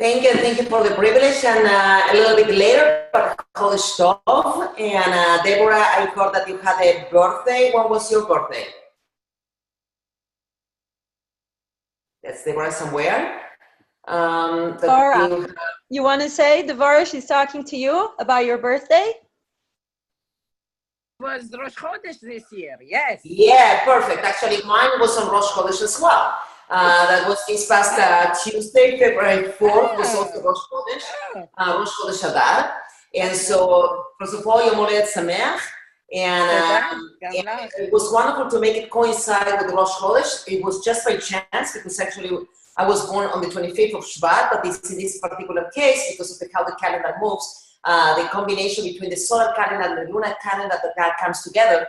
Thank you for the privilege. And a little bit later, Chodesh Tov. And Deborah, I heard that you had a birthday. When was your birthday? That's Deborah somewhere. Deborah, you want to say, Deborah, she's talking to you about your birthday? It was Rosh Chodesh this year, yes. Yeah, perfect. Actually, mine was on Rosh Chodesh as well. That was this past Tuesday, February 4th, was also Rosh Chodesh, Rosh Chodesh Adar. And so, first of all, Yom Holedet Sameach. And it was wonderful to make it coincide with Rosh Chodesh. It was just by chance, because actually I was born on the 25th of Shvat, but in this particular case, because of how the calendar moves, the combination between the solar calendar and the lunar calendar that comes together,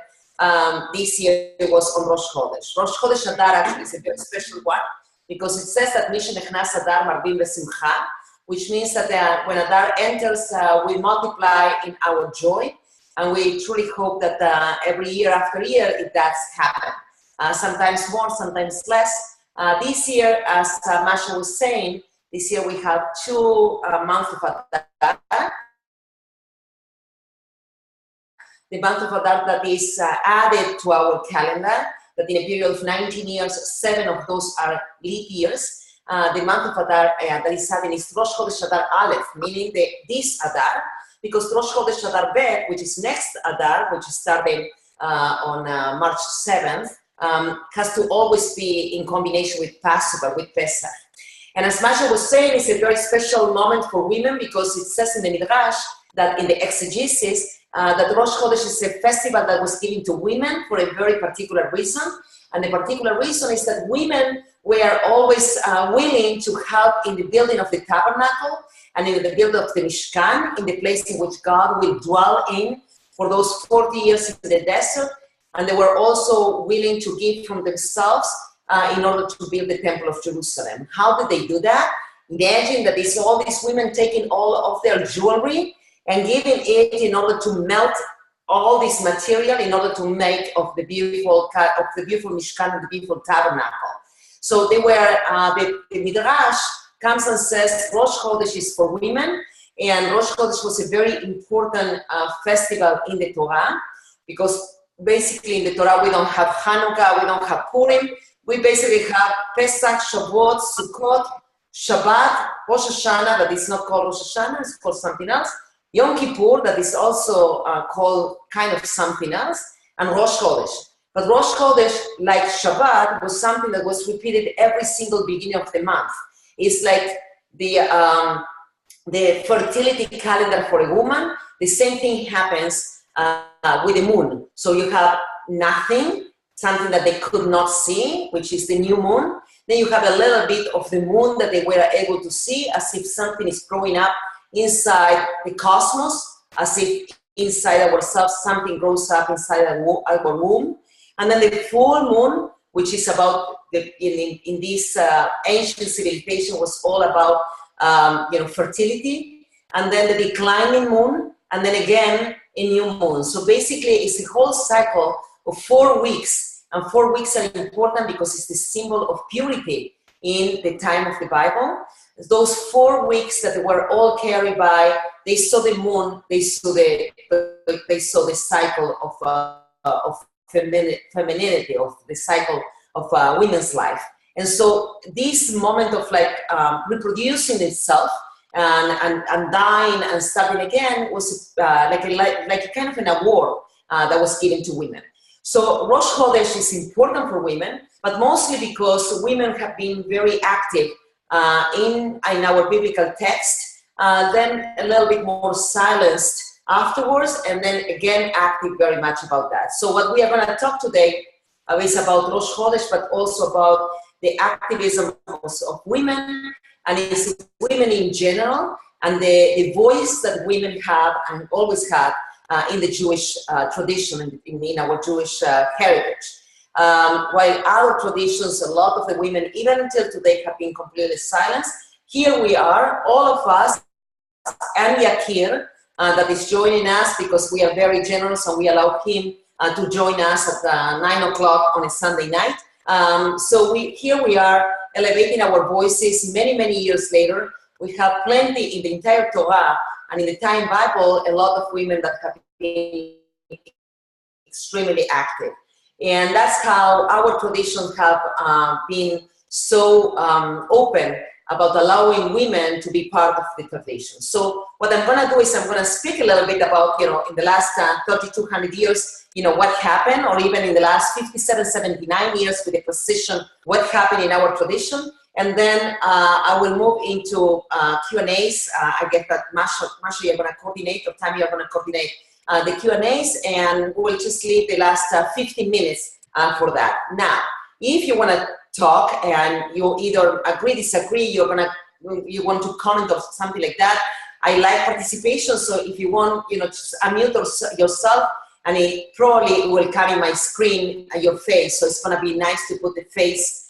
this year was on Rosh Chodesh. Rosh Chodesh Adar actually is a very special one, because it says that Mishen Nechnas Adar Marbim V'Simcha, which means that when Adar enters, we multiply in our joy, and we truly hope that every year after year it does happen. Sometimes more, sometimes less. This year, as Masha was saying, this year we have 2 months of Adar. The month of Adar that is added to our calendar, that in a period of 19 years, 7 of those are leap years. The month of Adar that is added is Rosh Chodesh Adar Aleph, meaning this Adar, because Rosh Chodesh Adar Bet, which is next Adar, which is starting on March 7th, has to always be in combination with Passover, with Pesach. And as Masha was saying, it's a very special moment for women, because it says in the Midrash that in the exegesis, that Rosh Chodesh is a festival that was given to women for a very particular reason. And the particular reason is that women were always willing to help in the building of the tabernacle and in the building of the Mishkan, in the place in which God will dwell in for those 40 years in the desert. And they were also willing to give from themselves in order to build the Temple of Jerusalem. How did they do that? Imagine that it's all these women taking all of their jewelry and giving it in order to melt all this material in order to make of the beautiful Mishkan and the beautiful tabernacle. So they were, the Midrash comes and says Rosh Chodesh is for women, and Rosh Chodesh was a very important festival in the Torah, because basically in the Torah we don't have Hanukkah, we don't have Purim, we basically have Pesach, Shavuot, Sukkot, Shabbat, Rosh Hashanah, that is not called Rosh Hashanah, it's called something else, Yom Kippur, that is also called kind of something else, and Rosh Chodesh. But Rosh Chodesh, like Shabbat, was something that was repeated every single beginning of the month. It's like the fertility calendar for a woman. The same thing happens with the moon. So you have nothing, something that they could not see, which is the new moon. Then you have a little bit of the moon that they were able to see, as if something is growing up inside the cosmos, as if inside ourselves something grows up inside our womb. And then the full moon, which is about, in this ancient civilization, was all about fertility. And then the declining moon, and then again a new moon. So basically it's a whole cycle of 4 weeks. And 4 weeks are important because it's the symbol of purity in the time of the Bible. Those 4 weeks that were all carried by, they saw the moon, they saw the cycle of femininity, of the cycle of women's life. And so this moment of reproducing itself and dying and starting again was like a kind of an award that was given to women. So Rosh Chodesh is important for women, but mostly because women have been very active in our biblical text, then a little bit more silenced afterwards, and then again active very much about that. So what we are going to talk today is about Rosh Chodesh, but also about the activism of women, and it's women in general, and the voice that women have and always had in the Jewish tradition, in our Jewish heritage. While our traditions, a lot of the women, even until today, have been completely silenced, here we are, all of us, and Yakir, that is joining us because we are very generous and we allow him to join us at 9 o'clock on a Sunday night. So here we are elevating our voices many, many years later, we have plenty in the entire Torah and in the time Bible, a lot of women that have been extremely active. And that's how our traditions have been so open about allowing women to be part of the tradition. So what I'm gonna do is I'm gonna speak a little bit about, you know, in the last 3,200 years, you know, what happened, or even in the last 57, 79 years with the precision, what happened in our tradition. And then I will move into Q&As. I get that Masha, you're gonna coordinate, or Tammy, you're gonna coordinate the Q&As, and we'll just leave the last 15 minutes for that. Now, if you wanna talk and you either agree, disagree, you want to comment or something like that, I like participation. So if you want, you know, just unmute yourself, and it probably will come in my screen your face. So it's gonna be nice to put the face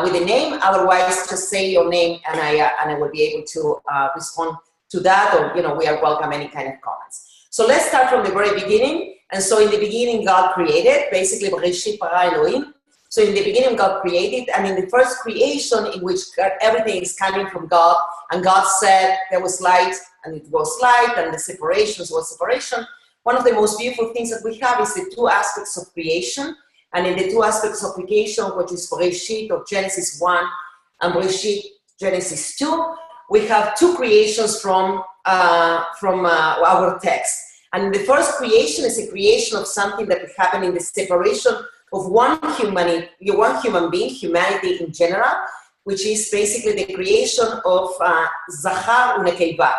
with the name. Otherwise, just say your name, and I will be able to respond to that, or, you know, we are welcome any kind of comments. So let's start from the very beginning. And so in the beginning, God created, basically, Bereshit bara Elohim. So in the beginning, God created, and in the first creation in which everything is coming from God, and God said there was light, and it was light, and the separations was separation. One of the most beautiful things that we have is the two aspects of creation. And in the two aspects of creation, which is Bereshit, or Genesis 1, and Bereshit, Genesis 2, we have two creations from our text. And the first creation is a creation of something that happened in the separation of one human being, humanity in general, which is basically the creation of Zachar u'Nekeva.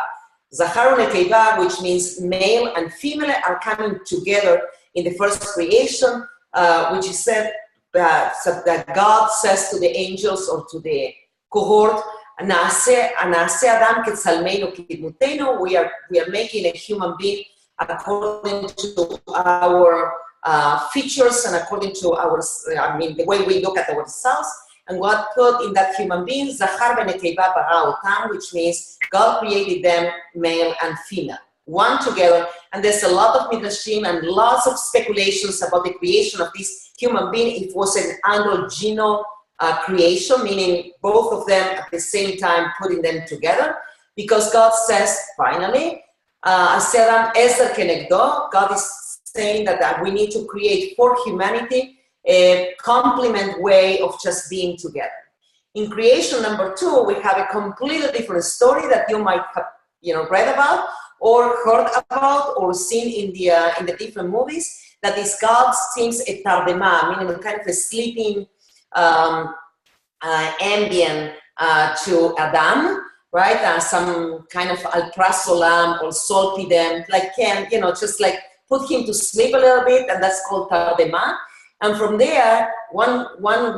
Zachar u'Nekeva, which means male and female, are coming together in the first creation, which is said that God says to the angels, or to the cohort, "Naaseh Adam ketzalmeinu kidmutenu." We are making a human being according to our features and according to our, the way we look at ourselves. And God put in that human being, Zachar v'Nekeva bara otam, which means God created them male and female, one together. And there's a lot of midrashim and lots of speculations about the creation of this human being. It was an androgynous creation, meaning both of them at the same time, putting them together, because God says, finally, Aseram Ezer Kenegdo, God is saying that we need to create for humanity a complement way of just being together. In creation number 2, we have a completely different story that you might have, you know, read about, or heard about, or seen in the different movies. That is, God seems a tardema, meaning a kind of a sleeping ambient to Adam, right? Some kind of alprazolam or sulpidem, like just like put him to sleep a little bit, and that's called tardema. And from there, one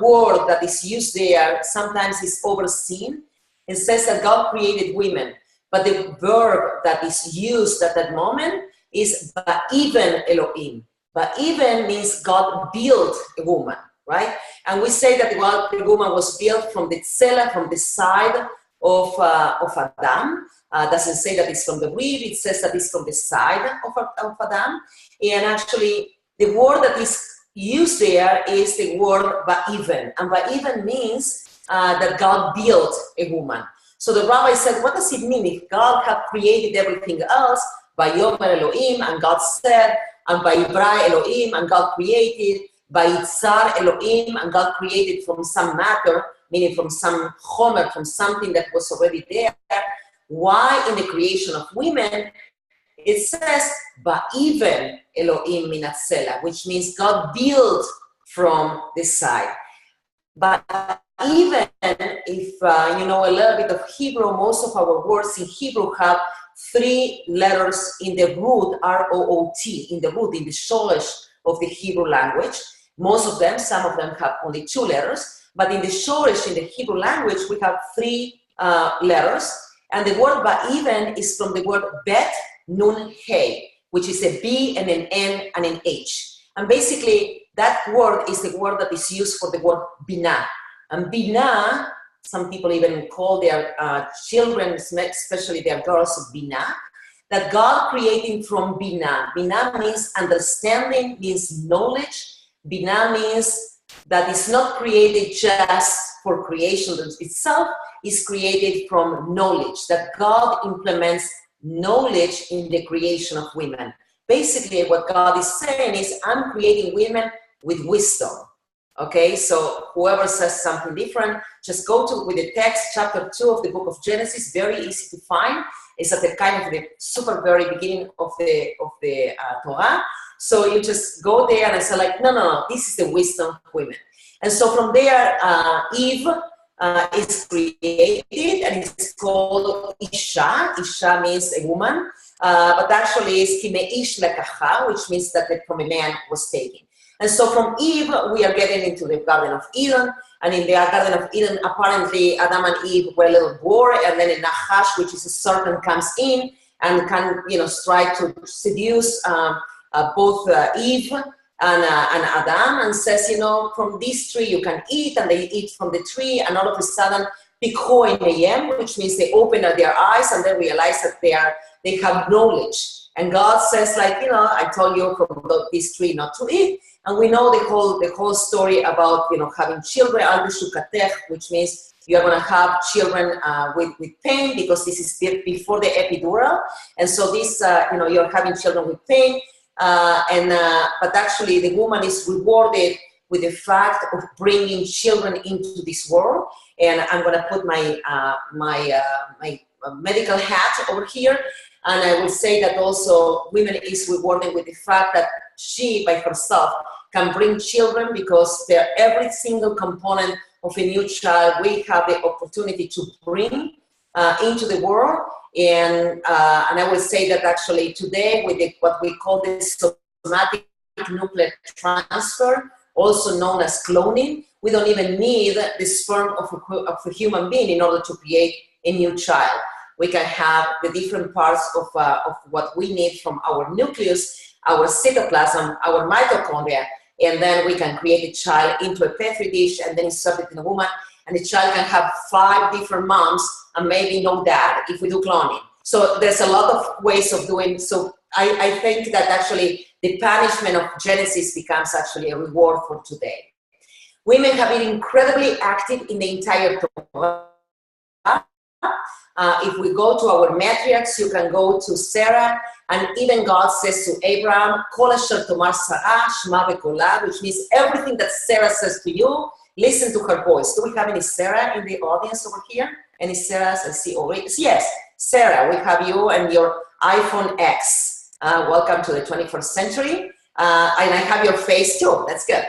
word that is used there sometimes is overseen. It says that God created women, but the verb that is used at that moment is ba'even Elohim. Ba'even means God built a woman, right? And we say that the woman was built from the tzela, from the side of Adam. Doesn't say that it's from the rib, it says that it's from the side of Adam. And actually, the word that is used there is the word ba'even. And ba'even means that God built a woman. So the rabbi said, what does it mean? If God had created everything else, Vayomer Elohim, and God said, and Vayivra Elohim, and God created, Vayitzar Elohim, and God created from some matter, meaning from some chomer, from something that was already there. Why in the creation of women, it says, Va'iven Elohim min hatzela, which means God built from the side. But even if you know a little bit of Hebrew, most of our words in Hebrew have 3 letters in the root, R-O-O-T, in the root, in the shoresh of the Hebrew language. Most of them, some of them have only 2 letters, but in the shoresh, in the Hebrew language, we have 3 letters. And the word ba'even is from the word bet, nun, hey, which is a B and an N and an H. And basically, that word is the word that is used for the word binah. And binah, some people even call their children, especially their girls, binah, that God creating from binah. Binah means understanding, means knowledge. Binah means that it's not created just for creation itself. is created from knowledge, that God implements knowledge in the creation of women. Basically, what God is saying is, I'm creating women with wisdom. Okay, so whoever says something different, just go to with the text, chapter 2 of the book of Genesis, very easy to find. It's at the kind of the super very beginning of the Torah. So you just go there and say like, no, this is the wisdom of women. And so from there, Eve is created, and it's called Isha. Isha means a woman, but actually it's Kimeish Lekacha, which means that from a man was taken. And so from Eve, we are getting into the Garden of Eden. And in the Garden of Eden, apparently Adam and Eve were a little bored, and then a Nachash, which is a serpent, comes in and can, try to seduce both Eve and Adam, and says, from this tree you can eat, and they eat from the tree, and all of a sudden, Pikho Inayem, which means they open their eyes and they realize that they have knowledge. And God says, like, I told you from this tree not to eat. And we know the whole story about, having children, which means you're going to have children with pain, because this is before the epidural. And so this, you're having children with pain. But actually the woman is rewarded with the fact of bringing children into this world. And I'm going to put my medical hat over here. And I will say that also women is rewarded with the fact that she by herself can bring children, because they're every single component of a new child we have the opportunity to bring into the world. And I will say that actually today with what we call the somatic nuclear transfer, also known as cloning, we don't even need the sperm of a human being in order to create a new child. We can have the different parts of what we need from our nucleus, our cytoplasm, our mitochondria, and then we can create a child into a petri dish and then insert it in a woman, and the child can have 5 different moms and maybe no dad if we do cloning. So there's a lot of ways of doing. So I think that actually the punishment of Genesis becomes actually a reward for today. Women have been incredibly active in the entire Torah. If we go to our matriarchs, you can go to Sarah, and even God says to Abraham, Kol asher tomar Sarah, shema bekola, which means everything that Sarah says to you, listen to her voice. Do we have any Sarah in the audience over here? Any Sarahs? I see already. Yes, Sarah, we have you and your iPhone X. Welcome to the 21st century. And I have your face too. That's good.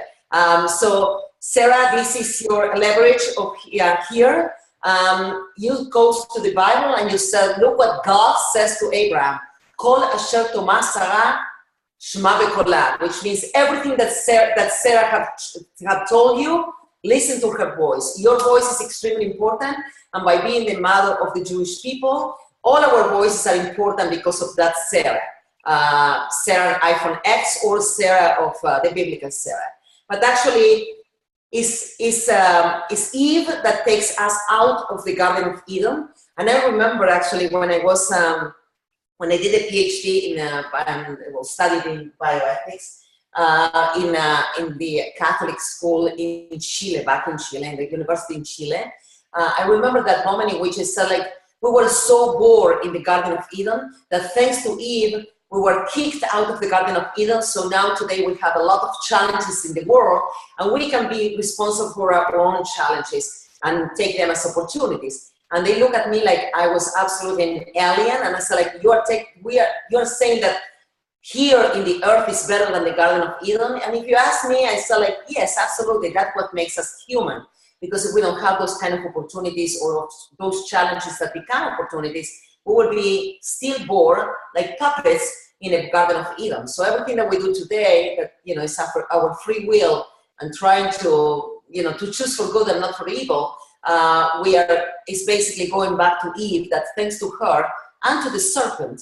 So Sarah, this is your leverage of here. You go to the Bible and you said, look what God says to Abraham. Kol asher tomar Sarah, shema bekola, which means everything that Sarah had told you, listen to her voice. Your voice is extremely important, and by being the mother of the Jewish people, all our voices are important because of that Sarah. Sarah iPhone X or Sarah of the biblical Sarah. But actually, is Eve that takes us out of the Garden of Eden. And I remember actually when I was when I did a PhD in studied in bioethics in the Catholic school in Chile, back in Chile, in the university in Chile. I remember that moment in which I said, like, we were so bored in the Garden of Eden that thanks to Eve, we were kicked out of the Garden of Eden. So now today we have a lot of challenges in the world, and we can be responsible for our own challenges and take them as opportunities. And they look at me like I was absolutely an alien, and I said, like, you're saying that here in the earth is better than the Garden of Eden. And if you ask me, I said, like, yes, absolutely. That's what makes us human. Because if we don't have those kind of opportunities or those challenges that become opportunities, we will be still bored like puppets in a Garden of Eden. So everything that we do today, that, is our free will and trying to, to choose for good and not for evil, is basically going back to Eve, that thanks to her and to the serpent,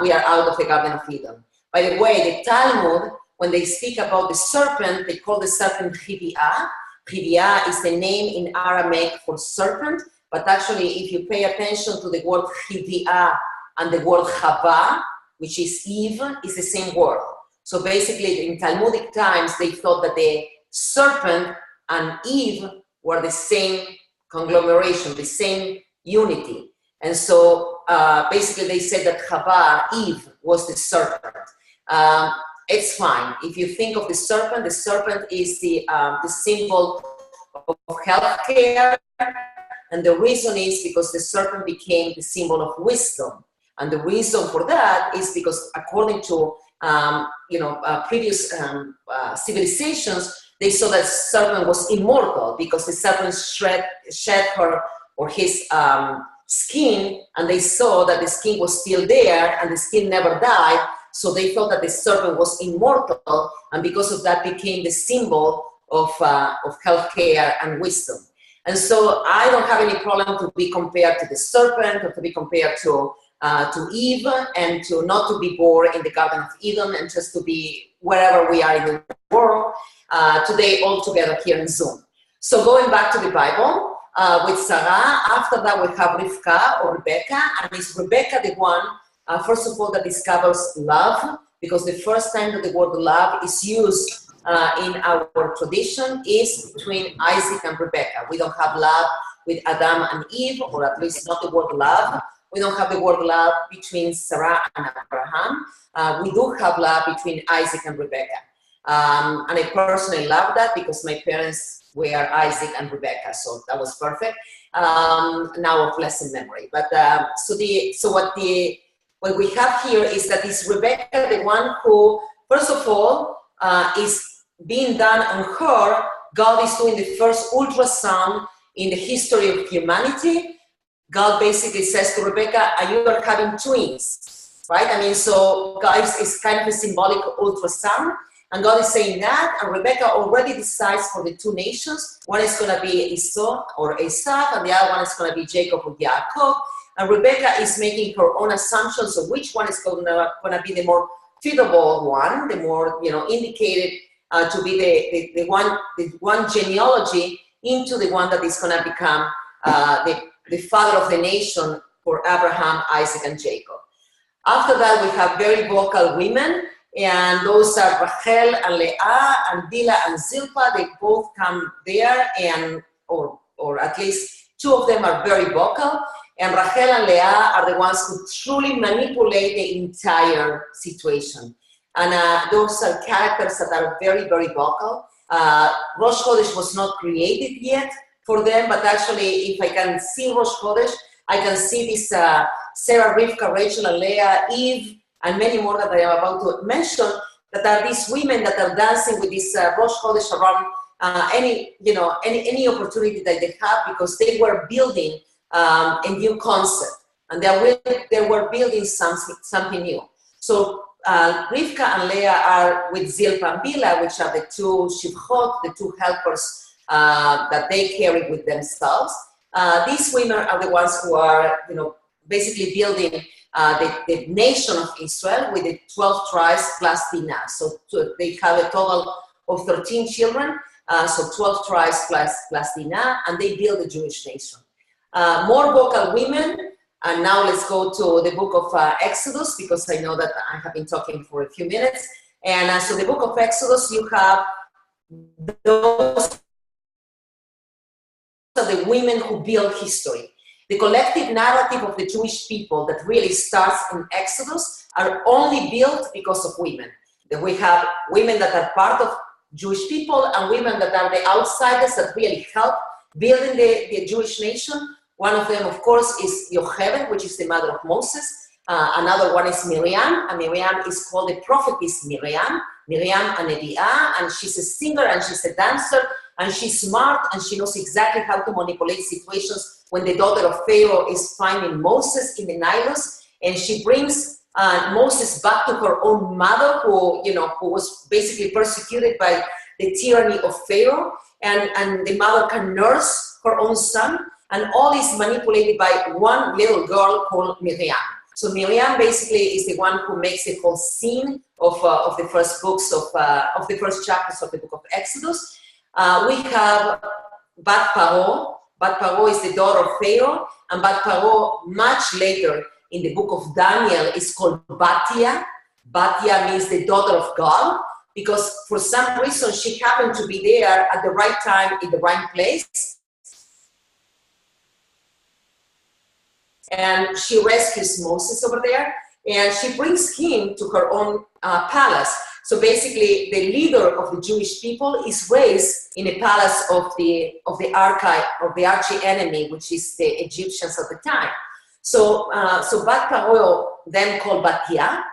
we are out of the Garden of Eden. By the way, the Talmud, when they speak about the serpent, they call the serpent Chivia. Chivia is the name in Aramaic for serpent, but actually if you pay attention to the word Chivia and the word Chava, which is Eve, is the same word. So basically in Talmudic times, they thought that the serpent and Eve were the same conglomeration, the same unity. And so basically they said that Chava, Eve, was the serpent. It's fine. If you think of the serpent is the symbol of healthcare. And the reason is because the serpent became the symbol of wisdom. And the reason for that is because according to previous civilizations, they saw that serpent was immortal because the serpent shed her or his skin, and they saw that the skin was still there and the skin never died. So they thought that the serpent was immortal, and because of that became the symbol of healthcare and wisdom. And so I don't have any problem to be compared to the serpent or to be compared to Eve, and to not to be born in the Garden of Eden and just to be wherever we are in the world today all together here in Zoom. So going back to the Bible, with Sarah, after that we have Rivka or Rebecca, and it's Rebecca the one, first of all, that discovers love, because the first time that the word love is used in our tradition is between Isaac and Rebecca. We don't have love with Adam and Eve, or at least not the word love. We don't have the word love between Sarah and Abraham. We do have love between Isaac and Rebecca. And I personally love that because my parents were Isaac and Rebecca, so that was perfect. Now of blessed memory. But what we have here is that is Rebecca, the one who, first of all, is being done on her. God is doing the first ultrasound in the history of humanity. God basically says to Rebecca, you are having twins, right? I mean, so God is kind of a symbolic ultrasound, and God is saying that, and Rebecca already decides for the two nations. One is going to be Esau or Esau, and the other one is going to be Jacob or Jacob. And Rebecca is making her own assumptions of which one is going to be the more suitable one, the more indicated to be the one genealogy into the one that is going to become the father of the nation for Abraham, Isaac, and Jacob. After that, we have very vocal women, and those are Rachel and Leah and Bilhah and Zilpah. They both come there, and or at least two of them are very vocal. And Rachel and Leah are the ones who truly manipulate the entire situation. And those are characters that are very, very vocal. Rosh Chodesh was not created yet for them, but actually, if I can see Rosh Chodesh, I can see this Sarah, Rivka, Rachel, and Leah, Eve, and many more that I am about to mention, that are these women that are dancing with this Rosh Chodesh around any opportunity that they have, because they were building a new concept, and they were building something new. So Rivka and Leah are with Zilpah and Bilhah, which are the two shivchot, the two helpers that they carry with themselves. These women are the ones who are, basically building the nation of Israel with the 12 tribes plus Dinah. So they have a total of 13 children, so 12 tribes plus Dinah, and they build the Jewish nation. More vocal women, and now let's go to the book of Exodus, because I know that I have been talking for a few minutes. And so the book of Exodus, you have those are the women who build history. The collective narrative of the Jewish people that really starts in Exodus are only built because of women. That we have women that are part of Jewish people and women that are the outsiders that really help building the Jewish nation. One of them, of course, is Yocheved, which is the mother of Moses. Another one is Miriam, and Miriam is called the prophetess Miriam Nevi'ah, and she's a singer and she's a dancer, and she's smart, and she knows exactly how to manipulate situations when the daughter of Pharaoh is finding Moses in the Nilus, and she brings Moses back to her own mother, who was basically persecuted by the tyranny of Pharaoh, and the mother can nurse her own son, and all is manipulated by one little girl called Miriam. So Miriam basically is the one who makes the whole scene of the first books of the first chapters of the book of Exodus. We have Bat Paro. Bat Paro is the daughter of Pharaoh, and Bat Paro much later in the book of Daniel is called Batia. Batia means the daughter of God, because for some reason she happened to be there at the right time in the right place. and she rescues Moses over there, and she brings him to her own palace. So basically, the leader of the Jewish people is raised in a palace of the arch enemy, which is the Egyptians at the time. So Bat Paro, then called Batia,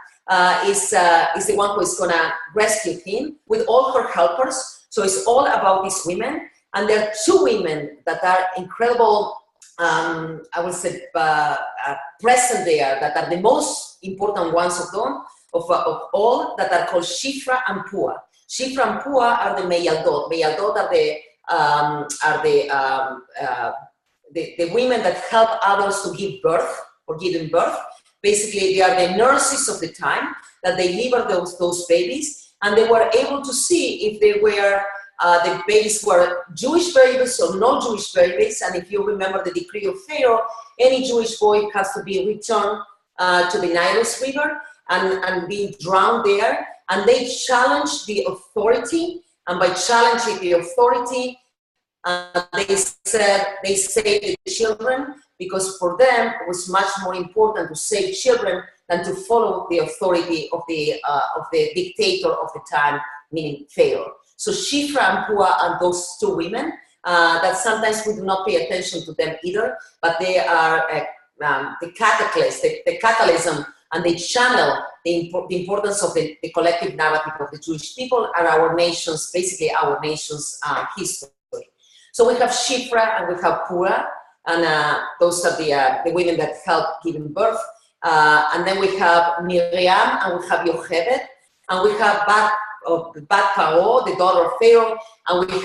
is the one who is gonna rescue him with all her helpers. So it's all about these women, and there are two women that are incredible. I would say present there, that are the most important ones of them. Of all, that are called Shifra and Pua. Shifra and Pua are the Meyaldot. Meyaldot are the women that help others to give birth or giving birth. Basically, they are the nurses of the time that they deliver those babies, and they were able to see if they were the babies were Jewish babies or not Jewish babies. And if you remember the decree of Pharaoh, any Jewish boy has to be returned to the Nilus River and be drowned there. And they challenged the authority, and by challenging the authority, they saved the children, because for them it was much more important to save children than to follow the authority of the dictator of the time, meaning Pharaoh. So Shifra and Pua are those two women that sometimes we do not pay attention to them either, but they are the catalyst, the catalysm, and they channel the importance of the collective narrative of the Jewish people and our nation's, basically our nation's history. So we have Shifra and we have Pura, and those are the women that help giving birth. And then we have Miriam, and we have Yocheved, and we have Bat Paro, the daughter of Pharaoh, and we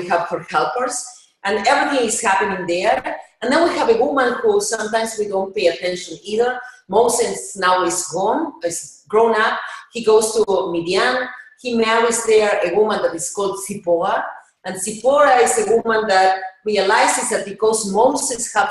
have her helpers, and everything is happening there. And then we have a woman who sometimes we don't pay attention either. Moses now is grown up. He goes to Midian. He marries there a woman that is called Zipporah. And Zipporah is a woman that realizes that because Moses have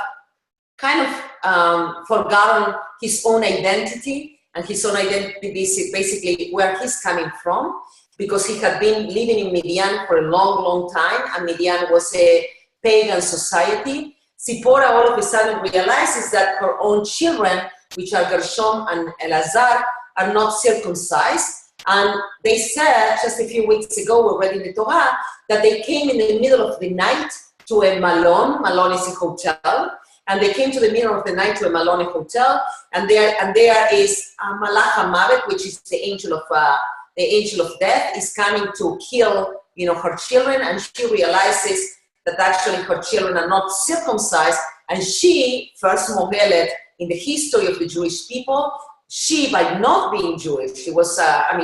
kind of forgotten his own identity, and his own identity is basically where he's coming from, because he had been living in Midian for a long, long time, and Midian was a pagan society. Zipporah all of a sudden realizes that her own children, which are Gershom and Elazar, are not circumcised. And they said, just a few weeks ago, we read in the Torah, that they came in the middle of the night to a malon. Malon is a hotel. And they came to the middle of the night to a malon, a hotel. And there is Malach HaMavet, which is the angel of death, is coming to kill, her children. And she realizes that actually her children are not circumcised. And she, first mohelet in the history of the Jewish people, she, by not being Jewish, she was a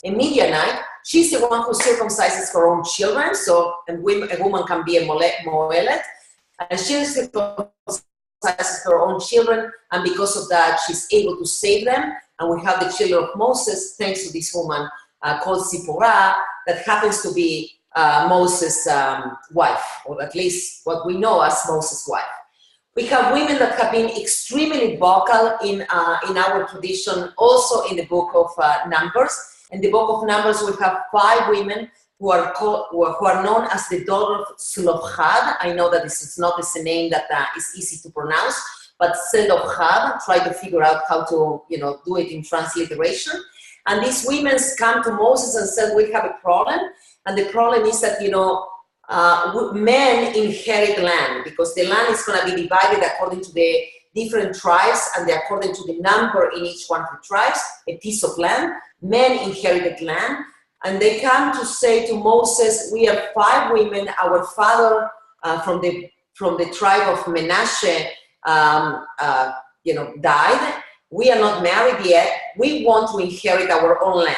Midianite, she's the one who circumcises her own children, so a woman can be a mohelet, and she circumcises her own children, and because of that, she's able to save them, and we have the children of Moses, thanks to this woman called Zipporah, that happens to be Moses' wife, or at least what we know as Moses' wife. We have women that have been extremely vocal in our tradition, also in the book of Numbers. In the book of Numbers, we have 5 women who are known as the daughter of Zelophehad. I know that this is not a name that is easy to pronounce, but Zelophehad, try to figure out how to do it in transliteration. And these women come to Moses and said, we have a problem, and the problem is that men inherit land, because the land is going to be divided according to the different tribes and according to the number in each one of the tribes, a piece of land. Men inherited land, and they come to say to Moses, we are 5 women, our father from the tribe of Menashe died, we are not married yet, we want to inherit our own land.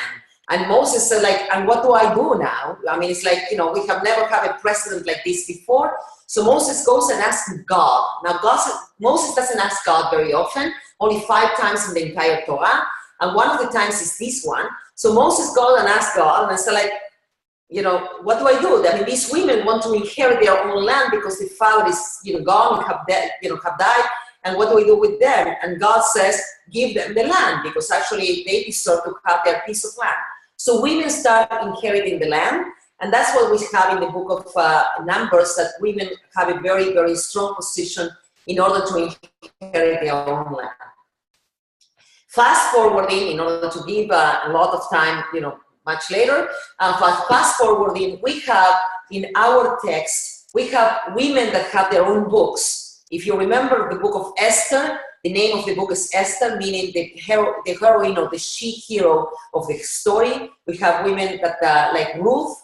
And Moses said, and what do I do now? I mean, it's we have never had a precedent like this before. So Moses goes and asks God. Now, Moses doesn't ask God very often, only 5 times in the entire Torah. And one of the times is this one. So Moses goes and asks God, and said, what do I do? I mean, these women want to inherit their own land because the father is, gone, have died. And what do we do with them? And God says, give them the land, because actually they deserve to have their piece of land. So women start inheriting the land, and that's what we have in the book of Numbers, that women have a very, very strong position in order to inherit their own land. Fast forwarding, in order to give a lot of time, much later, fast forwarding, we have in our text, we have women that have their own books. If you remember the book of Esther, the name of the book is Esther, meaning the heroine or the she-hero of the story. We have women that like Ruth,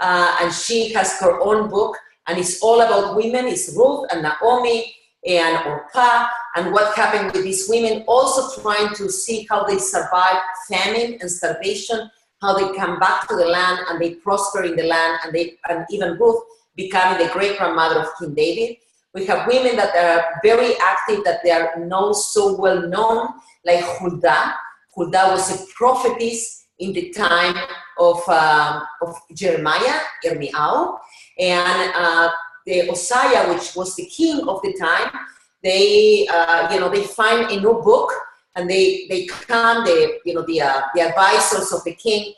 and she has her own book, and it's all about women. It's Ruth and Naomi and Orpah, and what happened with these women, also trying to see how they survive famine and starvation, how they come back to the land and they prosper in the land, and even Ruth becoming the great-grandmother of King David. We have women that are very active, that they are not so well known, like Huldah. Huldah was a prophetess in the time of Jeremiah, Yirmiyahu, and the Osiah, which was the king of the time. They find a new book, and they come. The advisors of the king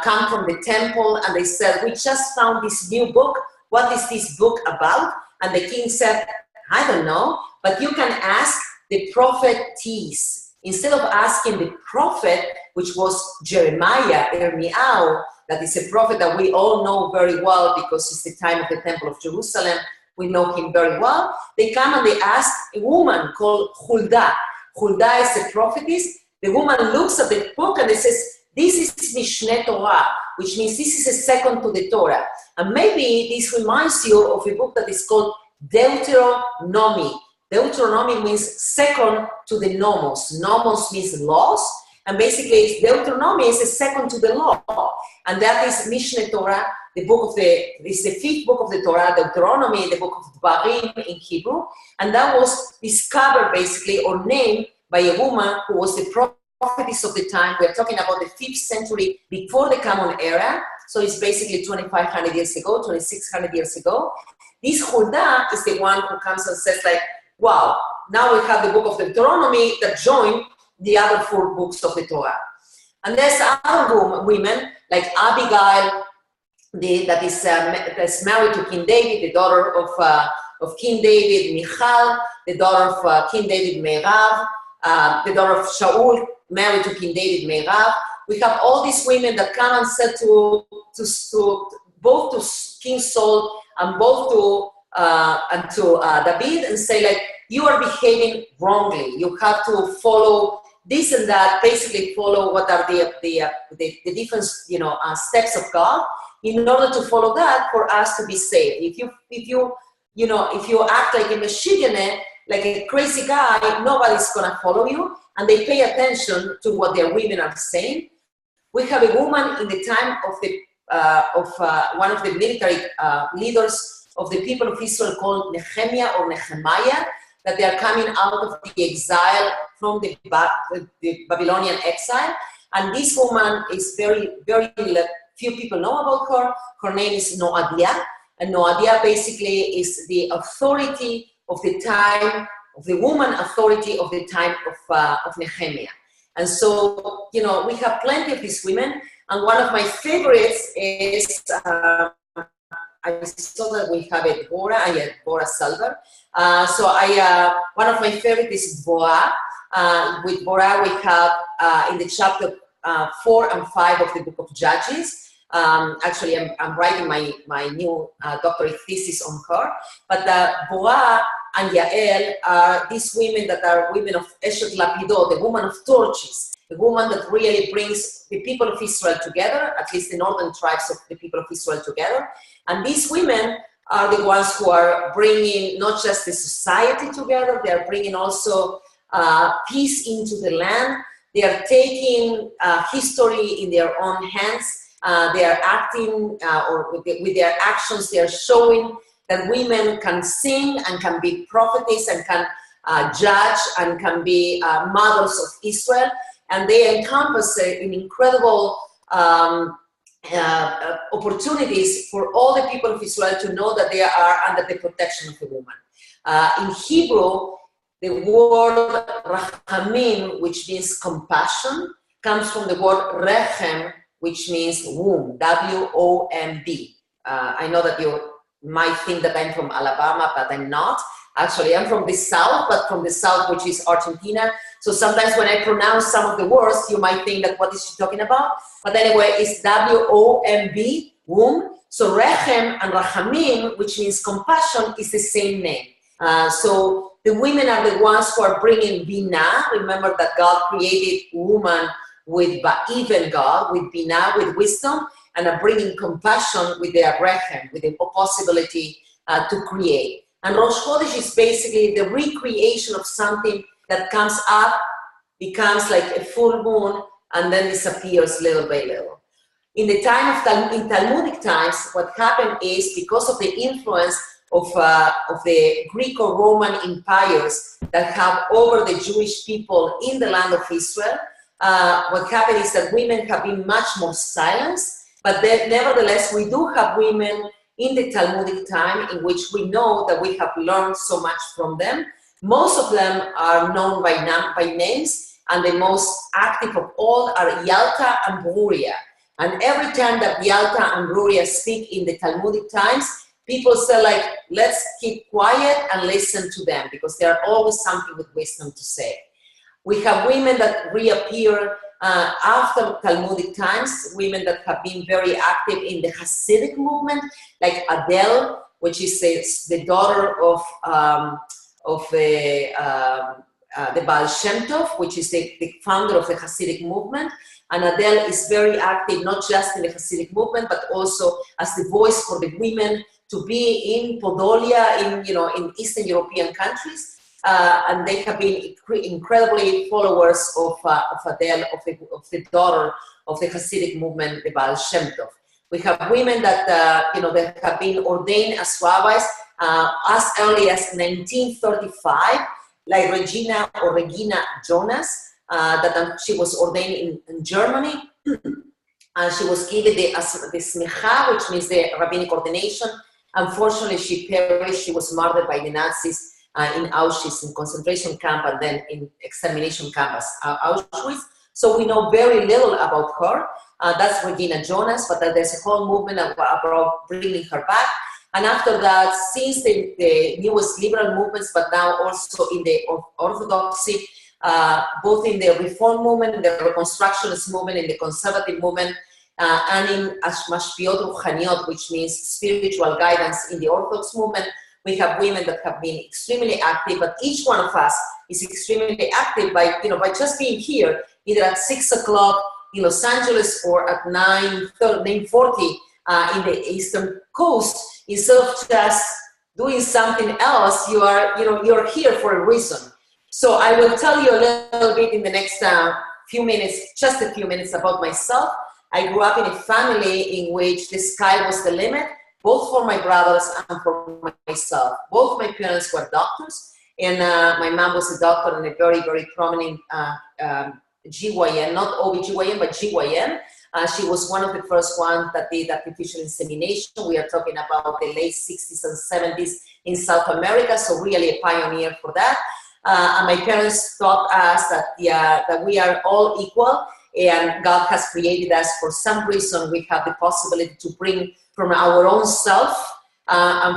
come from the temple, and they said, "We just found this new book. What is this book about?" And the king said, "I don't know, but you can ask the prophetess." Instead of asking the prophet, which was Jeremiah, Yirmiyahu, that is a prophet that we all know very well because it's the time of the Temple of Jerusalem. We know him very well. They come and they ask a woman called Huldah. Huldah is a prophetess. The woman looks at the book and it says, "This is Mishneh Torah," which means this is a second to the Torah. And maybe this reminds you of a book that is called Deuteronomy. Deuteronomy means second to the nomos. Nomos means laws. And basically, Deuteronomy is a second to the law. And that is Mishneh Torah, it's the fifth book of the Torah, Deuteronomy, the book of Gvanim in Hebrew. And that was discovered basically or named by a woman who was the prophetess of the time. We're talking about the 5th century before the Common Era. So it's basically 2,500 years ago, 2,600 years ago. This Huldah is the one who comes and says like, wow, now we have the book of Deuteronomy that joined the other 4 books of the Torah. And there's other women like Abigail, that's married to King David, the daughter of King David, Michal, the daughter of King David, Meirav, the daughter of Shaul, married to King David, Meirav. We have all these women that come and said to both to King Saul and both to David and say like, you are behaving wrongly. You have to follow this and that. Basically, follow what are the different steps of God in order to follow that for us to be saved. If you act like a Michiganer, like a crazy guy, nobody's gonna follow you, and they pay attention to what their women are saying. We have a woman in the time of one of the military leaders of the people of Israel called Nehemiah or Nehemiah, that they are coming out of the exile from the Babylonian exile. And this woman is very, very few people know about her. Her name is Noadiah. And Noadiah basically is the authority of the time, of the woman authority of the time of Nehemiah. And so, we have plenty of these women. And one of my favorites is, I saw that we have a Bora Salver. One of my favorites is Bora. With Bora, we have in the chapter 4 and 5 of the book of Judges. Actually, I'm writing my new doctorate thesis on her. But Bora and Yael are these women that are women of Eshet Lapido, the woman of torches, the woman that really brings the people of Israel together, at least the northern tribes of the people of Israel together. And these women are the ones who are bringing not just the society together, they are bringing also peace into the land. They are taking history in their own hands. They are acting, or with their actions, they are showing that women can sing and can be prophetess and can judge and can be mothers of Israel. And they encompass an incredible opportunities for all the people of Israel to know that they are under the protection of a woman. In Hebrew, the word rachamim, which means compassion, comes from the word rechem, which means womb, W-O-M-B. I know that you might think that I'm from Alabama, but I'm not. Actually, I'm from the south, but from the south, which is Argentina. So sometimes when I pronounce some of the words, you might think that what is she talking about? But anyway, it's W-O-M-B, womb. So Rechem and Rachamim, which means compassion, is the same name. So the women are the ones who are bringing Binah. Remember that God created woman with even God, with Binah, with wisdom, and are bringing compassion with their Rechem, with the possibility to create. And Rosh Chodesh is basically the recreation of something that comes up, becomes like a full moon, and then disappears little by little. In the time of in Talmudic times, what happened is because of the influence of the Greco-Roman empires that have over the Jewish people in the land of Israel, what happened is that women have been much more silenced, but nevertheless, we do have women in the Talmudic time in which we know that we have learned so much from them. Most of them are known by names, and the most active of all are Yalta and Bruria. And every time that Yalta and Bruria speak in the Talmudic times, people say like, let's keep quiet and listen to them, because there are always something with wisdom to say. We have women that reappear after Talmudic times, women that have been very active in the Hasidic movement, like Adele, which is the daughter of the Baal Shem Tov, which is the founder of the Hasidic movement. And Adele is very active, not just in the Hasidic movement, but also as the voice for the women to be in Podolia, in Eastern European countries. And they have been incredibly followers of Adele, of the daughter of the Hasidic movement, the Baal Shem Tov. We have women that that have been ordained as rabbis as early as 1935, like Regina Jonas, that she was ordained in Germany, and she was given the smicha, which means the rabbinic ordination. Unfortunately, she perished. She was murdered by the Nazis in Auschwitz, in concentration camp, and then in extermination camp as Auschwitz. So we know very little about her. That's Regina Jonas, but there's a whole movement about bringing her back. And after that, since the newest liberal movements, but now also in the Orthodoxy, both in the Reform movement, the Reconstructionist movement, in the Conservative movement, and in Mashpiot Ruchaniot, which means spiritual guidance in the Orthodox movement, we have women that have been extremely active, but each one of us is extremely active by just being here, either at 6 o'clock in Los Angeles or at 9:40 in the Eastern Coast. Instead of just doing something else, you're here for a reason. So I will tell you a little bit in the next few minutes, just a few minutes, about myself. I grew up in a family in which the sky was the limit, both for my brothers and for myself. Both my parents were doctors, and my mom was a doctor in a very, very prominent GYN, not OBGYN, but GYN. She was one of the first ones that did artificial insemination. We are talking about the late 60s and 70s in South America, so really a pioneer for that. And my parents taught us that we are all equal, and God has created us. For some reason, we have the possibility to bring from our own self, and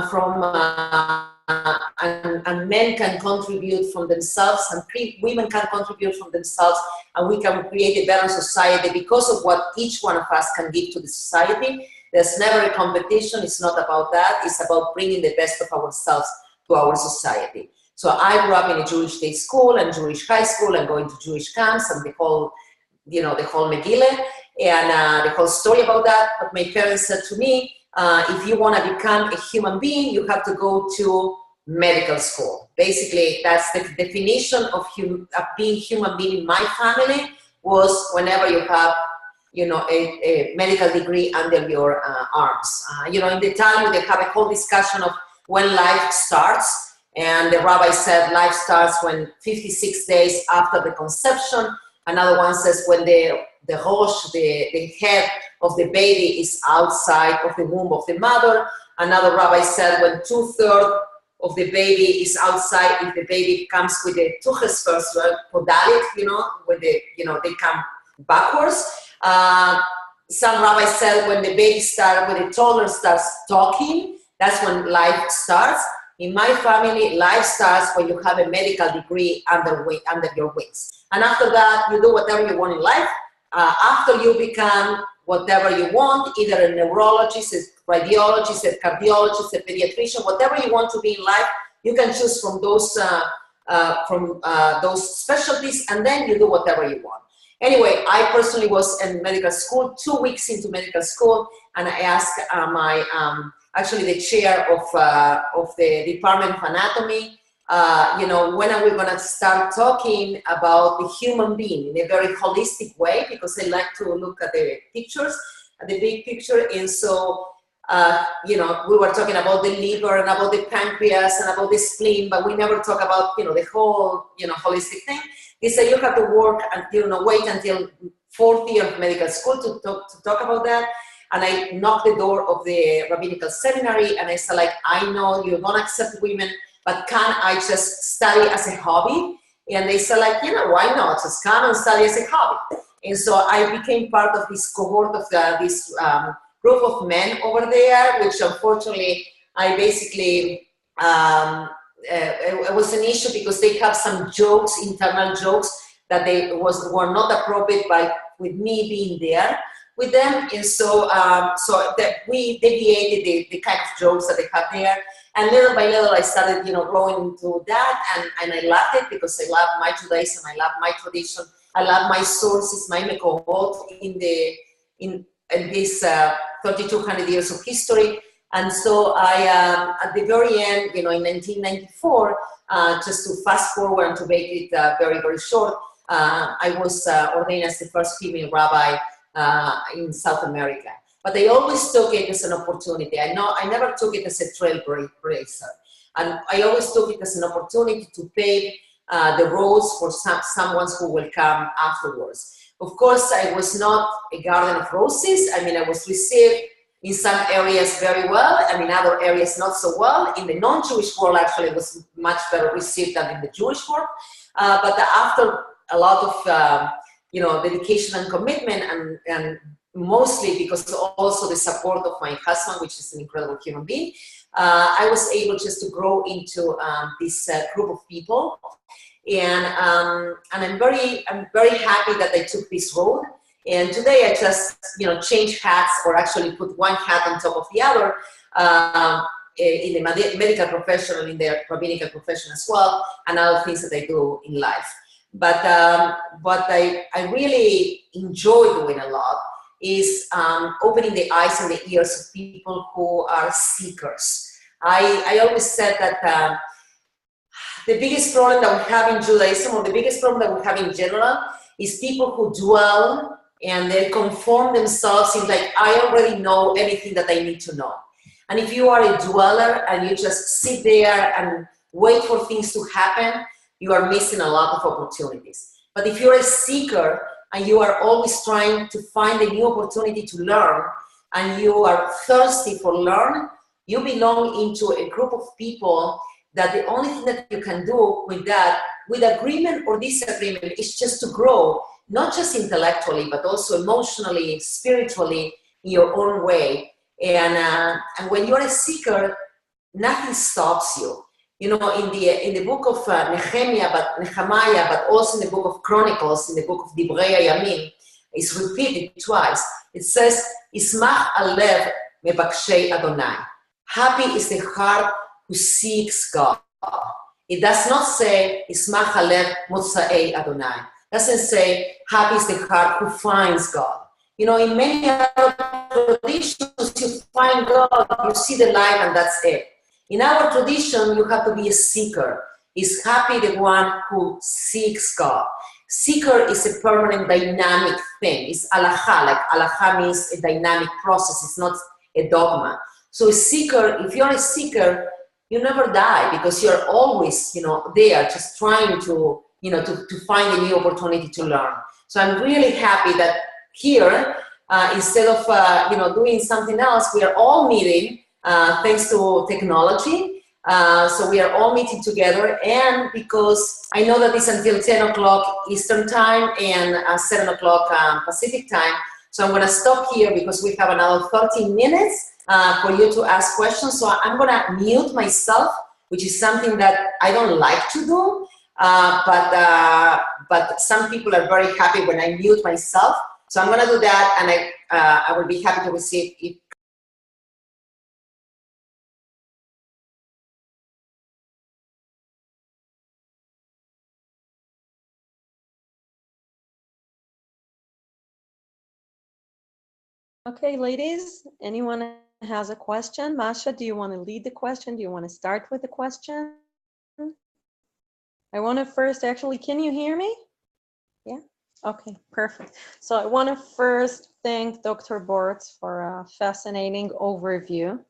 men can contribute from themselves, and women can contribute from themselves, and we can create a better society because of what each one of us can give to the society. There's never a competition. It's not about that. It's about bringing the best of ourselves to our society. So I grew up in a Jewish day school and Jewish high school, and going to Jewish camps, and the whole Megillah, and the whole story about that. But my parents said to me, if you want to become a human being, you have to go to medical school. Basically, that's the definition of being human being in my family, was whenever you have, a medical degree under your arms. In the Talmud, they have a whole discussion of when life starts. And the rabbi said life starts when 56 days after the conception. Another one says when the rosh, the head of the baby, is outside of the womb of the mother. Another rabbi said when 2/3 of the baby is outside, if the baby comes with the tuches first, podalit, when they come backwards. Some rabbis said when the toddler starts talking, that's when life starts. in my family, life starts when you have a medical degree under your wings. And after that, you do whatever you want in life. After you become whatever you want, either a neurologist, a radiologist, a cardiologist, a pediatrician, whatever you want to be in life, you can choose from those specialties, and then you do whatever you want. Anyway, I personally was in medical school, 2 weeks into medical school, and I asked actually the chair of the Department of Anatomy, when are we going to start talking about the human being in a very holistic way, because I like to look at the pictures, at the big picture. And so, we were talking about the liver and about the pancreas and about the spleen, but we never talk about, the whole, holistic thing. They say you have to work and, wait until 4th year of medical school to talk about that. And I knocked the door of the rabbinical seminary, and I said, I know you don't accept women, but can I just study as a hobby? And they said, why not? Just come and study as a hobby. And so I became part of this cohort of this group of men over there, which unfortunately I basically, it was an issue because they have some jokes, internal jokes, that were not appropriate with me being there with them. And so, that we deviated the kind of jokes that they had there. And little by little, I started, growing into that, and I loved it because I love my Judaism, I love my tradition, I love my sources, my mekorot in this 3,200 years of history. And so I, at the very end, in 1994, just to fast forward and to make it very, very short, I was ordained as the first female rabbi in South America. But I always took it as an opportunity. I never took it as a trailblazer. And I always took it as an opportunity to pave the roads for someone who will come afterwards. Of course, I was not a garden of roses. I mean, I was received in some areas very well, and in other areas not so well. In the non-Jewish world, actually, it was much better received than in the Jewish world. But after a lot of, dedication and commitment, and mostly because also the support of my husband, which is an incredible human being, I was able just to grow into this group of people. And I'm very happy that I took this road. And today I just, change hats, or actually put one hat on top of the other, in the medical profession and in the rabbinical profession as well, and other things that I do in life. But what I really enjoy doing a lot is opening the eyes and the ears of people who are seekers. I always said that the biggest problem that we have in Judaism, or the biggest problem that we have in general, is people who dwell and they conform themselves in I already know everything that I need to know. And if you are a dweller and you just sit there and wait for things to happen, you are missing a lot of opportunities. But if you're a seeker and you are always trying to find a new opportunity to learn, and you are thirsty for learn, you belong into a group of people that the only thing that you can do with that, with agreement or disagreement, is just to grow, not just intellectually, but also emotionally, spiritually, in your own way. And when you're a seeker, nothing stops you. In the book of Nehemiah, but also in the book of Chronicles, in the book of Divrei Hayamim, it's repeated twice. It says, Ismach alev mebakshei Adonai. Happy is the heart who seeks God. It does not say, Ismach alev motza'ei Adonai. It doesn't say, happy is the heart who finds God. In many other traditions, you find God, you see the light, and that's it. In our tradition, you have to be a seeker. Is happy the one who seeks God. Seeker is a permanent, dynamic thing. It's halacha. Halacha means a dynamic process. It's not a dogma. So a seeker, if you're a seeker, you never die, because you're always, there, just trying to, to find a new opportunity to learn. So I'm really happy that here, instead of, doing something else, we are all meeting. Thanks to technology. So we are all meeting together, and because I know that it's until 10 o'clock Eastern time and 7 o'clock Pacific time, so I'm going to stop here because we have another 13 minutes for you to ask questions. So I'm going to mute myself which is something that I don't like to do, but some people are very happy when I mute myself. So I'm going to do that, and I will be happy to receive if. Okay, ladies, anyone has a question? Masha, do you want to lead the question? Do you want to start with the question? I want to first, actually, can you hear me? Yeah? Okay, perfect. So I want to first thank Dr. Bortz for a fascinating overview.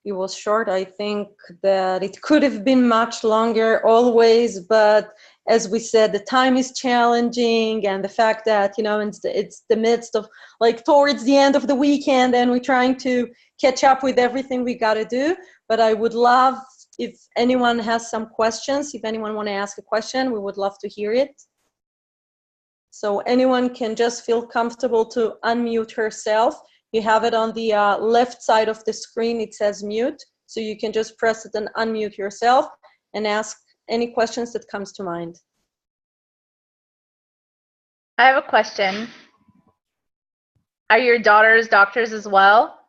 It was short. I think that it could have been much longer always, but as we said, the time is challenging, and the fact that, you know, it's the midst of, like, towards the end of the weekend, and we're trying to catch up with everything we got to do. But I would love, if anyone has some questions, if anyone want to ask a question, we would love to hear it. So anyone can just feel comfortable to unmute herself. You have it on the left side of the screen. It says mute. So you can just press it and unmute yourself and ask any questions that comes to mind. I have a question. Are your daughters doctors as well?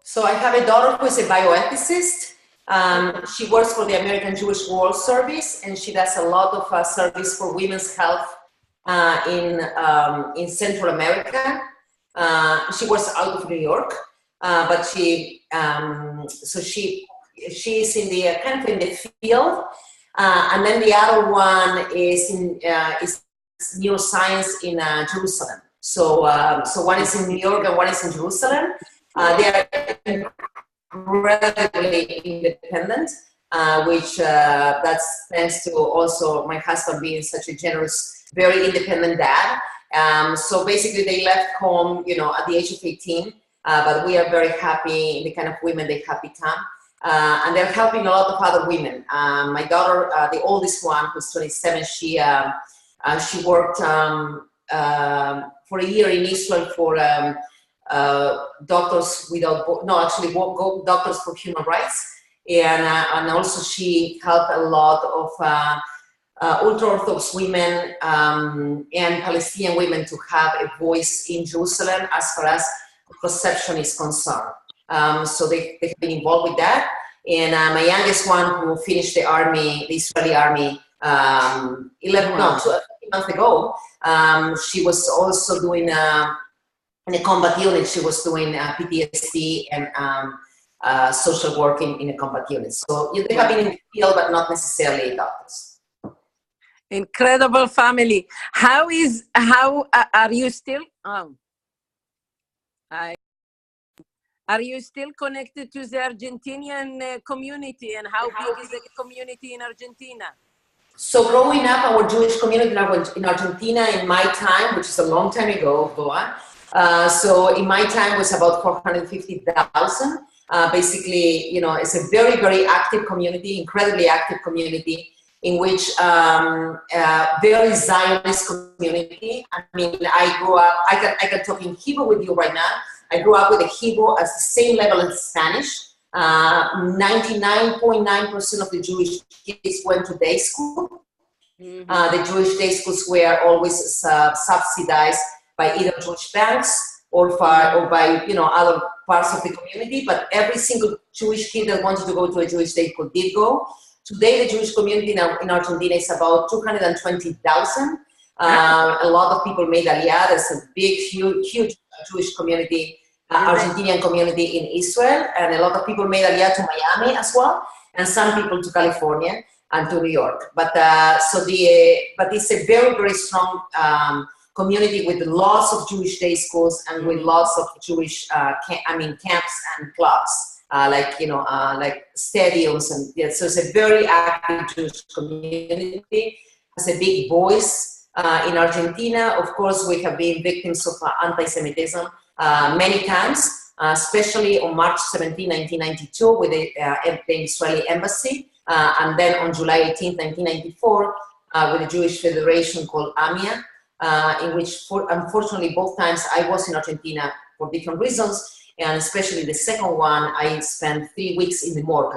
So I have a daughter who is a bioethicist. She works for the American Jewish World Service, and she does a lot of service for women's health in Central America. She works out of New York, but she's in the kind of in the field, and then the other one is in is neuroscience in Jerusalem. So one is in New York and one is in Jerusalem. They are incredibly independent, which that's thanks to also my husband being such a generous, very independent dad. So basically they left home, you know, at the age of 18, but we are very happy in the kind of women they have become. And they're helping a lot of other women. My daughter, the oldest one, who's 27, she worked for a year in Israel for Doctors Without, Doctors for Human Rights, and also she helped a lot of ultra-Orthodox women and Palestinian women to have a voice in Jerusalem as far as perception is concerned. So they have been involved with that. And my youngest one, who finished the army, the Israeli army, 2 months ago, she was also doing in a combat unit. She was doing PTSD and social work in a combat unit. So they have been in the field, but not necessarily doctors. Incredible family. How are you still? Are you still connected to the Argentinian community, and how big is the community in Argentina? So growing up, our Jewish community in Argentina in my time, which is a long time ago, so in my time was about 450,000. Basically, you know, it's a very, very active community, incredibly active community, in which very Zionist community. I mean, I grew up, I can talk in Hebrew with you right now. I grew up with a Hebrew at the same level as Spanish. 99.9% of the Jewish kids went to day school. Mm-hmm. The Jewish day schools were always subsidized by either Jewish banks or by you know, other parts of the community. But every single Jewish kid that wanted to go to a Jewish day school did go. Today, the Jewish community in Argentina is about 220,000. A lot of people made Aliyah. There's a big, huge Jewish community, Argentinian community in Israel, and a lot of people made Aliyah to Miami as well, and some people to California and to New York. But but it's a very, very strong community with lots of Jewish day schools and with lots of Jewish, camps and clubs, like stadiums, and yeah, so it's a very active Jewish community. It's a big voice. In Argentina, of course, we have been victims of anti-Semitism many times, especially on March 17, 1992, with the Israeli embassy, and then on July 18, 1994, with the Jewish Federation called AMIA, in which, unfortunately, both times I was in Argentina for different reasons, and especially the second one, I spent 3 weeks in the morgue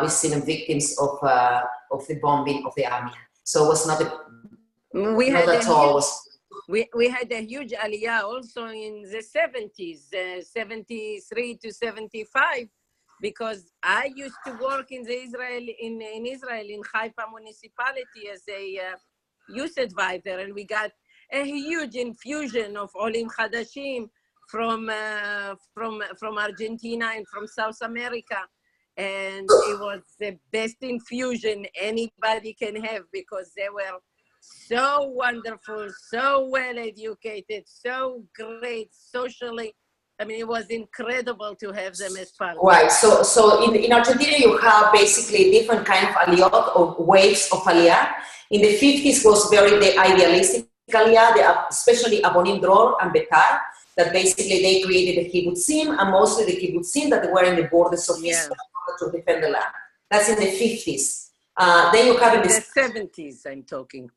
receiving victims of the bombing of the army. So it was not not at all. We had a huge aliyah also in the 70s, 73 to 75, because I used to work in Israel in Haifa municipality as a youth advisor, and we got a huge infusion of Olim Chadashim from Argentina and from South America. And it was the best infusion anybody can have, because they were so wonderful, so well educated, so great socially. I mean, it was incredible to have them as part. Right. So in Argentina, you have basically different kind of aliyot or waves of aliyah. In the 50s was very the idealistic aliyah, especially Abonim Dror and Betar, that basically they created the kibbutzim, and mostly the kibbutzim that were in the borders of Israel to defend the land. That's in the 50s. Then you have in the 70s, I'm talking.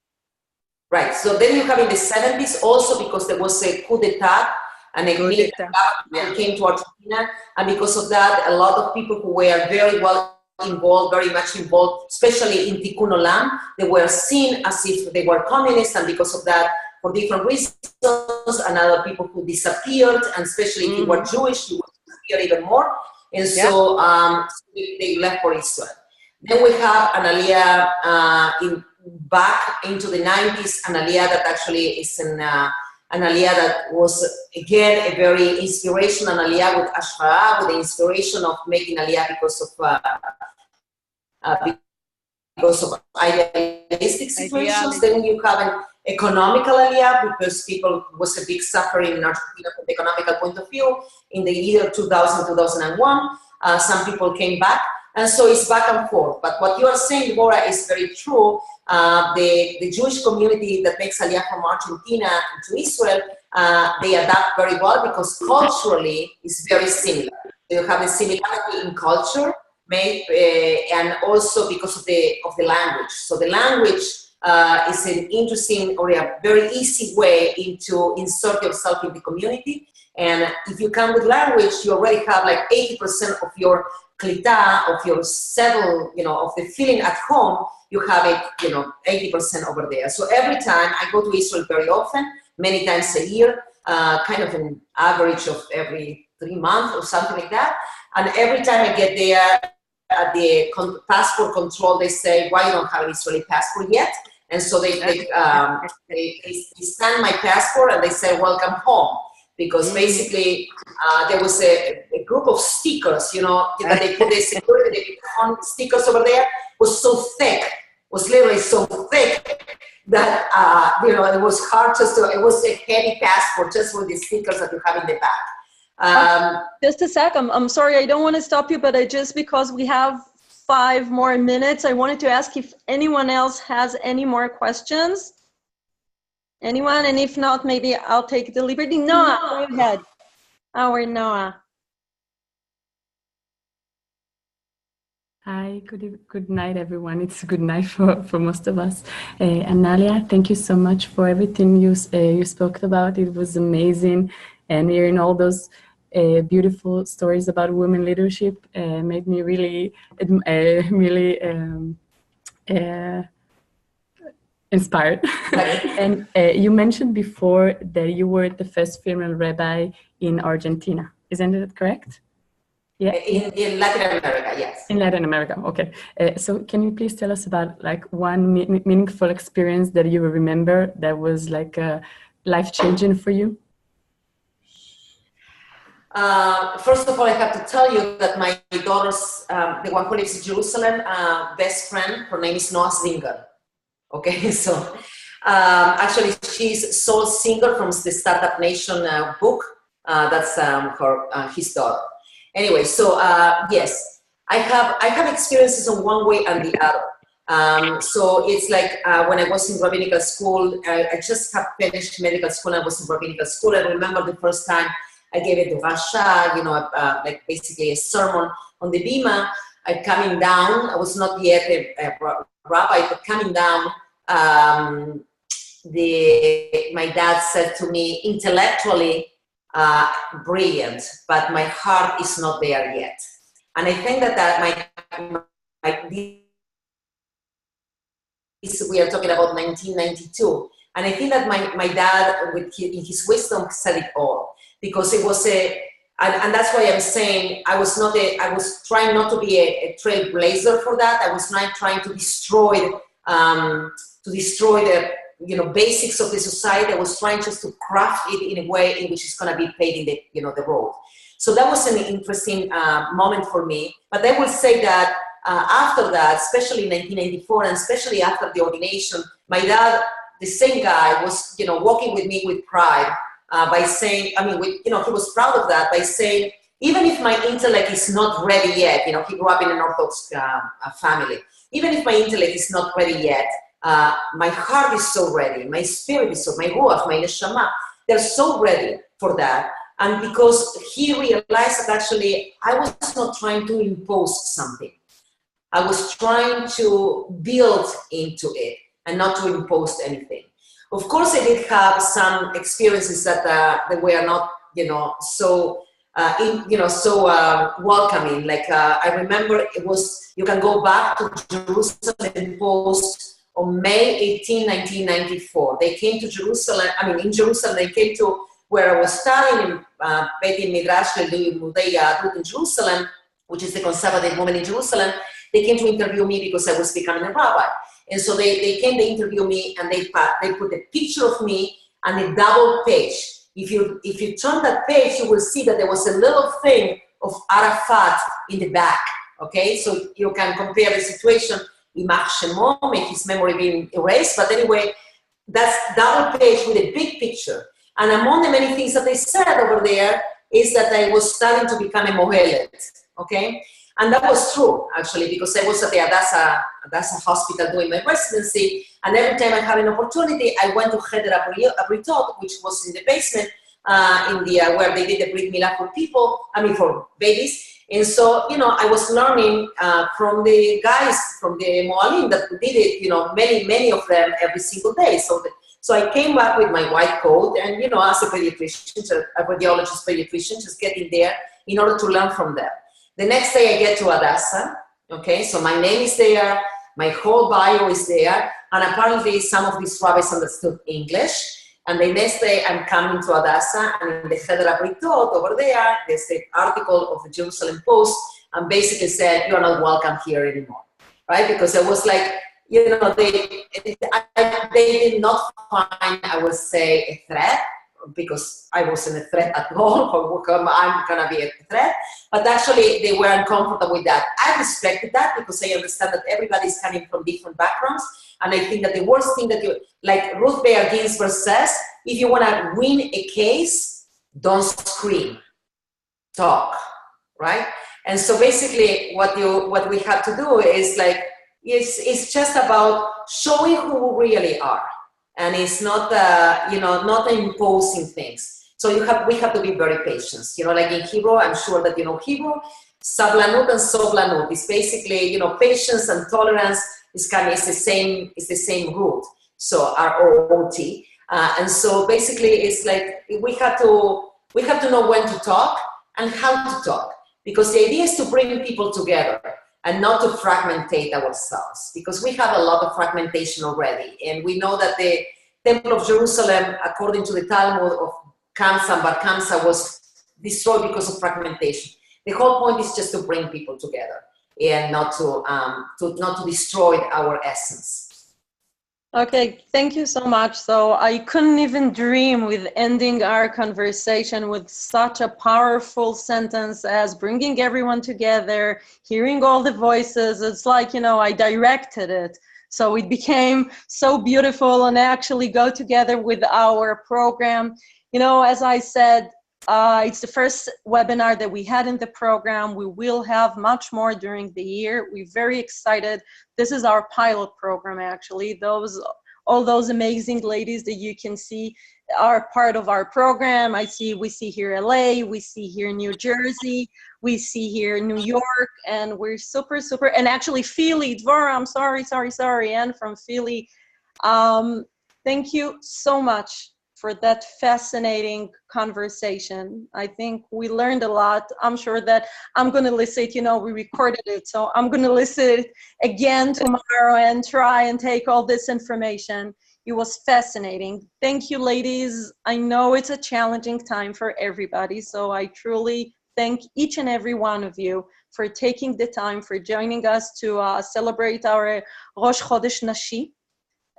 Right. So then you have in the 70s also, because there was a coup d'etat and a military government came to Argentina, and because of that, a lot of people who were very well involved, very much involved, especially in Tikkun Olam, they were seen as if they were communists, and because of that, for different reasons, and other people who disappeared, and especially if you were Jewish, you would disappear even more. And so they left for Israel. Then we have an aliyah back into the 90s, an aliyah that actually is an aliyah that was, again, a very inspirational aliyah with Ashra, with the inspiration of making aliyah because of idealistic situations. Then you have an economical aliyah, because people was a big suffering in Argentina from the economical point of view. In the year 2000, 2001, some people came back. And so it's back and forth. But what you are saying, Deborah, is very true. The Jewish community that makes aliyah from Argentina to Israel, they adapt very well, because culturally it's very similar. You have a similarity in culture, and also because of the language. So the language is an interesting or a very easy way into insert yourself in the community. And if you come with language, you already have like 80% of your klita, of your settle, of the feeling at home, you have it, 80% over there. So every time I go to Israel very often, many times a year, kind of an average of every 3 months or something like that. And every time I get there, at the passport control, they say, why you don't have an Israeli passport yet? And so they scan my passport and they say, welcome home. Because basically there was a group of stickers, that they put the security stickers over there, was so thick, was literally so thick that, it was hard it was a heavy passport just with the stickers that you have in the back. Just a sec, I'm sorry, I don't want to stop you, but because we have 5 more minutes, I wanted to ask if anyone else has any more questions. Anyone? And if not, maybe I'll take the liberty. Noah, go ahead. Our Noah. Hi, good night, everyone. It's a good night for most of us. Analia, thank you so much for everything you spoke about. It was amazing. And hearing all those beautiful stories about women leadership made me really inspired. And you mentioned before that you were the first female rabbi in Argentina. Isn't that correct? Yeah. In Latin America, yes. In Latin America, okay. So can you please tell us about like one meaningful experience that you remember that was like life-changing for you? First of all, I have to tell you that my daughter's, the one who lives in Jerusalem, best friend, her name is Noah Zinger. Okay, so actually she's Soul Singer from the Startup Nation book. That's his daughter. Anyway, so yes, I have experiences in one way and the other. So it's like when I was in rabbinical school, I just have finished medical school. I was in rabbinical school. I remember the first time I gave a drasha, like basically a sermon on the bima. Coming down, I was not yet a rabbi, but coming down, my dad said to me, intellectually brilliant, but my heart is not there yet. And I think that my we are talking about 1992. And I think that my dad, in his wisdom, said it all, because it was and that's why I'm saying I was trying not to be a trailblazer for that. I was not trying to destroy the basics of the society. I was trying just to craft it in a way in which it's going to be paving the road. So that was an interesting moment for me. But I will say that after that, especially in 1994, and especially after the ordination, my dad, the same guy, was walking with me with pride by saying, he was proud of that by saying, even if my intellect is not ready yet, he grew up in an Orthodox family. Even if my intellect is not ready yet, my heart is so ready, my spirit is so, my ruach, my neshama, they're so ready for that. And because he realized that actually I was not trying to impose something. I was trying to build into it and not to impose anything. Of course, I did have some experiences that were not, so welcoming. Like I remember you can go back to Jerusalem Post on May 18, 1994. They came to Jerusalem, in Jerusalem, they came to where I was studying in Beit Midrash Limudei Yahadut in Jerusalem, which is the conservative movement in Jerusalem. They came to interview me because I was becoming a rabbi. And so they came to interview me, and they put a picture of me on a double page. If you turn that page, you will see that there was a little thing of Arafat in the back, okay? So you can compare the situation, Imach Shemo, make his memory being erased, but anyway, that's double page with a big picture. And among the many things that they said over there is that I was starting to become a mohelet, okay? And that was true, actually, because I was at the Hadassah Hospital doing my residency, and every time I had an opportunity, I went to Cheder Abritot, which was in the basement, where they did the Brit Milah for people, for babies. And so, I was learning from the guys, from the Moalim that did it, many of them every single day. So I came back with my white coat and, as a pediatrician, a radiologist pediatrician, just getting there in order to learn from them. The next day I get to Hadassah, okay, so my name is there, my whole bio is there, and apparently some of these rabbis understood English. And the next day I'm coming to Hadassah, and in the Cheder Abritot over there's an article of the Jerusalem Post, and basically said, you are not welcome here anymore, right? Because I was like, they did not find, I would say, a threat, because I wasn't a threat at all, or I'm gonna be a threat, but actually they were uncomfortable with that. I respected that because I understand that everybody's coming from different backgrounds, and I think that the worst thing that like Ruth Bader Ginsburg says, if you wanna win a case, don't scream, talk, right? And so basically what we have to do is like, it's just about showing who we really are. And it's not, not imposing things. So we have to be very patient. Like in Hebrew, I'm sure that you know Hebrew, sablanut and soblanut. It's basically, patience and tolerance is the same root. So R-O-O-T. And so basically, it's like we have to know when to talk and how to talk, because the idea is to bring people together and not to fragmentate ourselves, because we have a lot of fragmentation already. And we know that the Temple of Jerusalem, according to the Talmud of Kamsa and Bar Kamsa, was destroyed because of fragmentation. The whole point is just to bring people together and not to destroy our essence. Okay, thank you so much. So I couldn't even dream with ending our conversation with such a powerful sentence as bringing everyone together, hearing all the voices. It's like, I directed it. So it became so beautiful and actually go together with our program. As I said, it's the first webinar that we had in the program. We will have much more during the year. We're very excited. This is our pilot program, actually. All those amazing ladies that you can see are part of our program. We see here LA, we see here New Jersey, we see here New York, and we're super, and actually Philly, Dvora, I'm sorry, and from Philly. Thank you so much for that fascinating conversation. I think we learned a lot. I'm sure that I'm going to listen, we recorded it, so I'm going to listen again tomorrow and try and take all this information. It was fascinating. Thank you, ladies. I know it's a challenging time for everybody, so I truly thank each and every one of you for taking the time, for joining us to celebrate our Rosh Chodesh Nashi.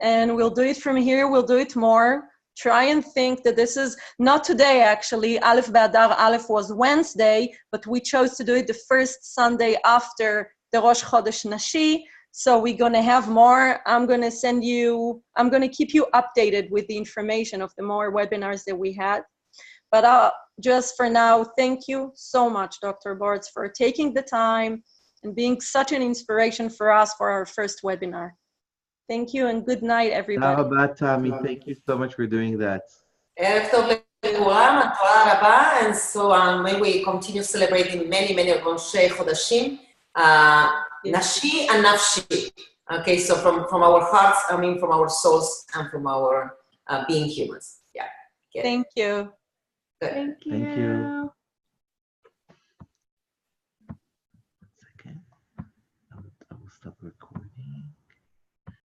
And we'll do it from here. We'll do it more. Try and think that this is not today, actually. Aleph Be'adar Aleph was Wednesday, but we chose to do it the first Sunday after the Rosh Chodesh Nashi. So we're going to have more. I'm going to keep you updated with the information of the more webinars that we had. But just for now, thank you so much, Dr. Bortz, for taking the time and being such an inspiration for us for our first webinar. Thank you and good night, everybody. Thank you so much for doing that. ערב טוב לכולם, תודה רבה, and so may we continue celebrating many ראשי חודשים, נשי and נפשי. Okay, so from our hearts, from our souls and from our being humans. Yeah. Okay. Thank you. Good. Thank you. 1 second. I will stop recording.